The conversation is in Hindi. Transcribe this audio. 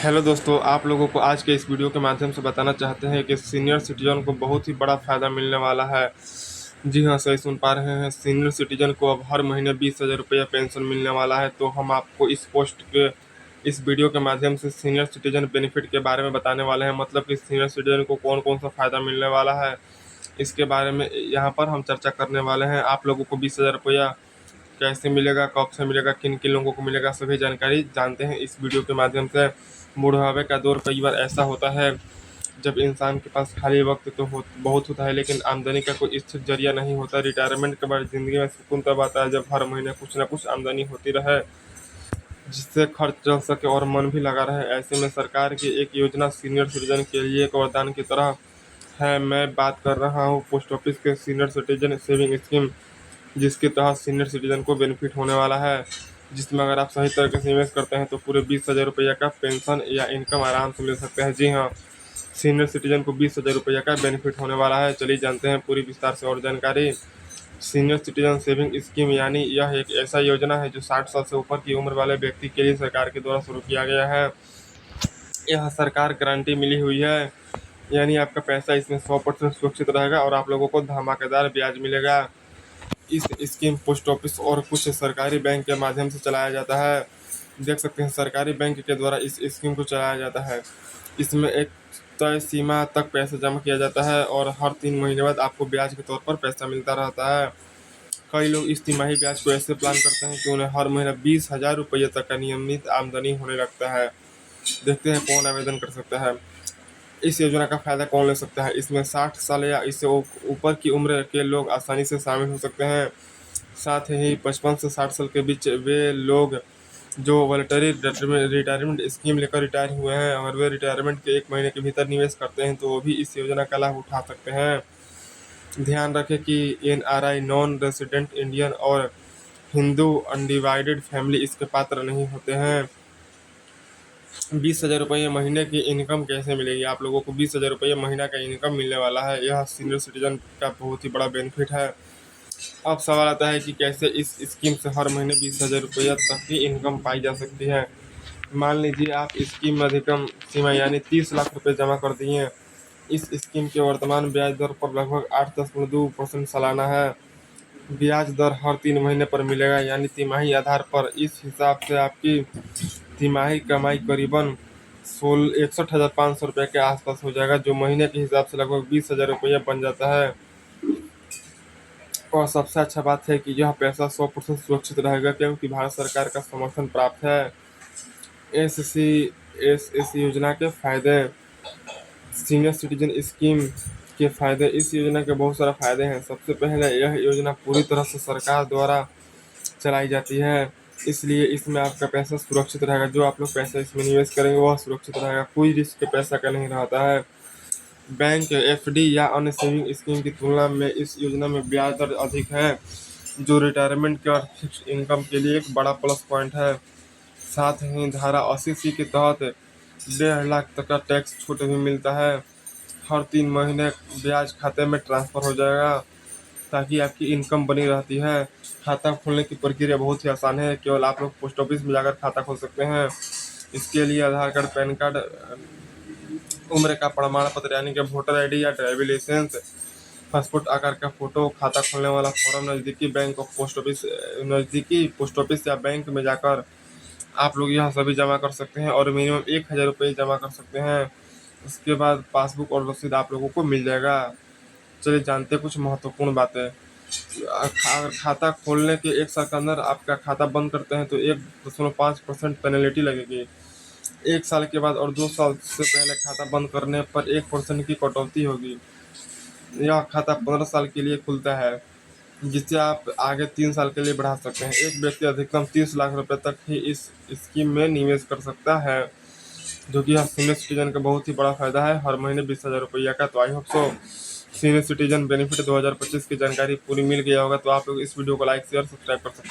हेलो दोस्तों, आप लोगों को आज के इस वीडियो के माध्यम से बताना चाहते हैं कि सीनियर सिटीजन को बहुत ही बड़ा फ़ायदा मिलने वाला है। जी हाँ, सही सुन पा रहे हैं। सीनियर सिटीजन को अब हर महीने 20,000 रुपया पेंशन मिलने वाला है। तो हम आपको इस वीडियो के माध्यम से सीनियर सिटीजन बेनिफिट के बारे में बताने वाले हैं। मतलब कि सीनियर सिटीजन को कौन कौन सा फ़ायदा मिलने वाला है, इसके बारे में यहाँ पर हम चर्चा करने वाले हैं। आप लोगों को 20,000 रुपया कैसे मिलेगा, कब से मिलेगा, किन किन लोगों को मिलेगा, सभी जानकारी जानते हैं इस वीडियो के माध्यम से। बुढ़ापे का दौर कई बार ऐसा होता है जब इंसान के पास खाली वक्त तो बहुत होता है, लेकिन आमदनी का कोई स्थिर जरिया नहीं होता। रिटायरमेंट के बाद ज़िंदगी में सुकून तब आता है जब हर महीने कुछ न कुछ आमदनी होती रहे, जिससे खर्च चल सके और मन भी लगा रहे। ऐसे में सरकार की एक योजना सीनियर सिटीजन के लिए एक वरदान की तरह है। मैं बात कर रहा हूँ पोस्ट ऑफिस के सीनियर सिटीजन सेविंग स्कीम, जिसके तहत सीनियर सिटीजन को बेनिफिट होने वाला है। जिसमें अगर आप सही तरीके से इन्वेस्ट करते हैं तो पूरे 20,000 रुपये का पेंशन या इनकम आराम से मिल सकते हैं। जी हाँ, सीनियर सिटीजन को 20,000 रुपये का बेनिफिट होने वाला है। चलिए जानते हैं पूरी विस्तार से और जानकारी। सीनियर सिटीजन सेविंग स्कीम यानी यह एक ऐसा योजना है जो 60 साल से ऊपर की उम्र वाले व्यक्ति के लिए सरकार के द्वारा शुरू किया गया है। यह सरकार गारंटी मिली हुई है, यानी आपका पैसा इसमें 100% सुरक्षित रहेगा और आप लोगों को धमाकेदार ब्याज मिलेगा। इस स्कीम पोस्ट ऑफिस और कुछ सरकारी बैंक के माध्यम से चलाया जाता है। देख सकते हैं सरकारी बैंक के द्वारा इस स्कीम को चलाया जाता है। इसमें एक तय सीमा तक पैसा जमा किया जाता है और हर 3 महीने बाद आपको ब्याज के तौर पर पैसा मिलता रहता है। कई लोग इस तिमाही ब्याज को ऐसे प्लान करते हैं कि उन्हें हर महीने 20,000 रुपये तक का नियमित आमदनी होने लगता है। देखते हैं कौन आवेदन कर सकता है। इस योजना का फायदा कौन ले सकता है। इसमें 60 साल या इससे ऊपर की उम्र के लोग आसानी से शामिल हो सकते हैं। साथ ही 55 से 60 साल के बीच वे लोग जो वॉलंटरी रिटायरमेंट स्कीम लेकर रिटायर हुए हैं, अगर वे रिटायरमेंट के 1 महीने के भीतर निवेश करते हैं तो वो भी इस योजना का लाभ उठा सकते हैं। ध्यान रखें कि NRI नॉन रेसिडेंट इंडियन और हिंदू अनडिवाइडेड फैमिली इसके पात्र नहीं होते हैं। 20,000 रुपये महीने की इनकम कैसे मिलेगी। आप लोगों को 20,000 रुपये महीना का इनकम मिलने वाला है। यह सीनियर सिटीजन का बहुत ही बड़ा बेनिफिट है। अब सवाल आता है कि कैसे इस स्कीम से हर महीने 20,000 रुपये तक की इनकम पाई जा सकती है। मान लीजिए आप स्कीम में अधिकतम सीमा यानी 30 लाख रुपये जमा कर दिए। इस स्कीम के वर्तमान ब्याज दर पर लगभग 8.2% सालाना है। ब्याज दर हर 3 महीने पर मिलेगा, यानी तिमाही आधार पर। इस हिसाब से आपकी तिमाही कमाई करीबन 61,500 रुपये के आसपास हो जाएगा, जो महीने के हिसाब से लगभग 20,000 रुपये बन जाता है। और सबसे अच्छा बात है कि यह पैसा 100% सुरक्षित रहेगा, क्योंकि भारत सरकार का समर्थन प्राप्त है। एस योजना के फायदे। सीनियर सिटीजन स्कीम के फायदे। इस योजना के बहुत सारे फायदे हैं। सबसे पहले, यह योजना पूरी तरह से सरकार द्वारा चलाई जाती है, इसलिए इसमें आपका पैसा सुरक्षित रहेगा। जो आप लोग पैसा इसमें निवेश करेंगे वह सुरक्षित रहेगा, कोई रिस्क पैसा का नहीं रहता है। बैंक, FD या अन्य सेविंग स्कीम की तुलना में इस योजना में ब्याज दर अधिक है, जो रिटायरमेंट के और फिक्स इनकम के लिए एक बड़ा प्लस पॉइंट है। साथ ही धारा 80C के तहत 1.5 लाख तक का टैक्स छूट भी मिलता है। हर 3 महीने ब्याज खाते में ट्रांसफ़र हो जाएगा, ताकि आपकी इनकम बनी रहती है। खाता खोलने की प्रक्रिया बहुत ही आसान है। केवल आप लोग पोस्ट ऑफिस में जाकर खाता खोल सकते हैं। इसके लिए आधार कार्ड, पैन कार्ड, उम्र का प्रमाण पत्र यानी कि वोटर ID या ड्राइविंग लाइसेंस, पासपोर्ट आकार का फोटो, खाता खोलने वाला फॉर्म, नज़दीकी पोस्ट ऑफिस या बैंक में जाकर आप लोग यह सभी जमा कर सकते हैं और मिनिमम 1,000 रुपये जमा कर सकते हैं। उसके बाद पासबुक और रसीद आप लोगों को मिल जाएगा। चलिए जानते हैं कुछ महत्वपूर्ण बातें। अगर खाता खोलने के 1 साल के अंदर आपका खाता बंद करते हैं तो 1.5% पेनल्टी लगेगी। 1 साल के बाद और 2 साल से पहले खाता बंद करने पर 1% की कटौती होगी। यह खाता 15 साल के लिए खुलता है, जिसे आप आगे 3 साल के लिए बढ़ा सकते हैं। एक व्यक्ति अधिकतम 30 लाख रुपए तक ही इस स्कीम में निवेश कर सकता है, जो कि सीनियर सिटीजन का बहुत ही बड़ा फायदा है, हर महीने 20,000 रुपये का। तो I hope so senior citizen benefit 2025 की जानकारी पूरी मिल गया होगा। तो आप लोग इस वीडियो को लाइक, शेयर, सब्सक्राइब कर सकते हैं।